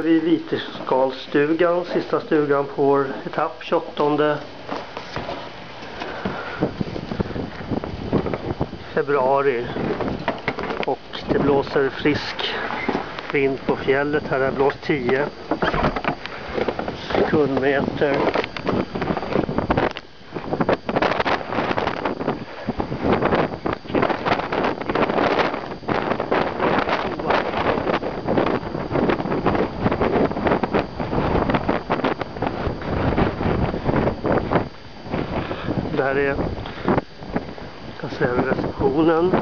är vi i Viteskalsstugan, sista stugan på vår etapp, 28 februari. Och det blåser frisk vind på fjället. Här har blåst 10 sekundmeter. Det här är receptionen.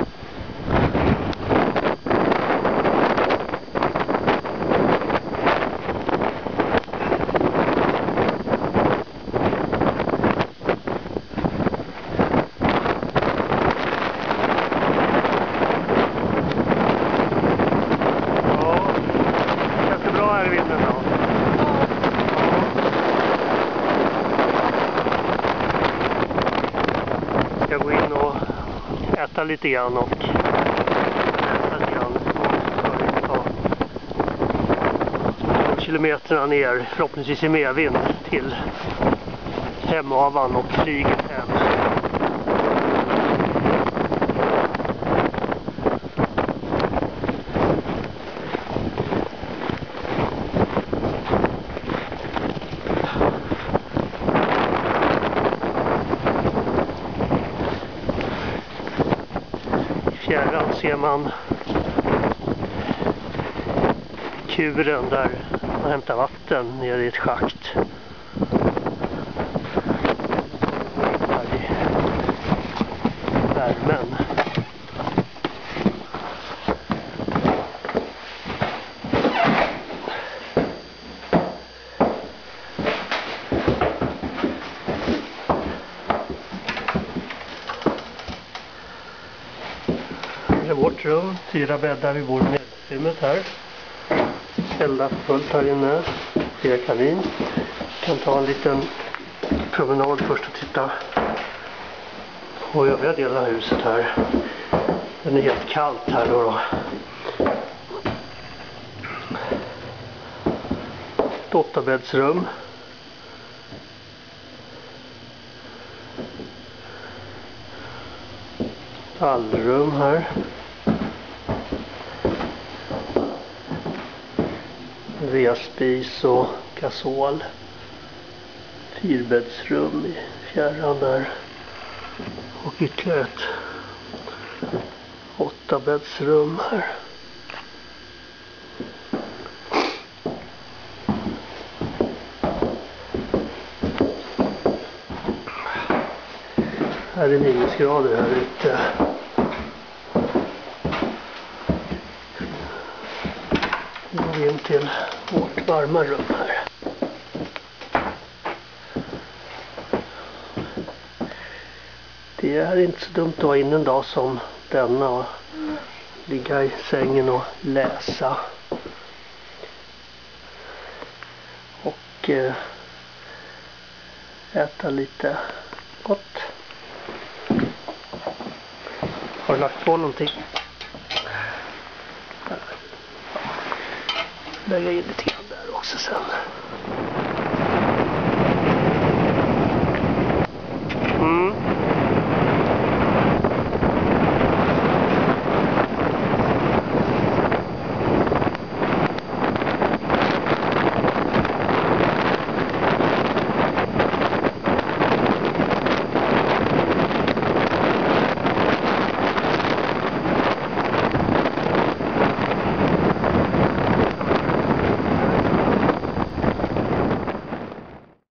Jag gå in och äta lite grann och äta lite grann och ta kilometerna ner, förhoppningsvis i medvind, till Hemavan och flyget hem. Fjärran ser man kuren där man hämtar vatten nere i ett schakt. Här i värmen. Vårt rum, 4 bäddar, vi bor i nedutrymmet här. Eldat fullt här inne, 4 kanin. Kan ta en liten promenad först och titta på övriga delar av huset här. Den är helt kallt här då. Ett 8-bäddsrum. Allrum här. Vedspis och gasol. 4-bäddsrum i fjärran där. Och ytterligare ett 8-bäddsrum här. Här är minusgrader här ute. Nu går vi in till vårt varma rum här. Det är inte så dumt att vara inne en dag som denna och ligga i sängen och läsa. Och äta lite gott. Har du lagt på någonting? Lägga in lite grann där också sen. Mm.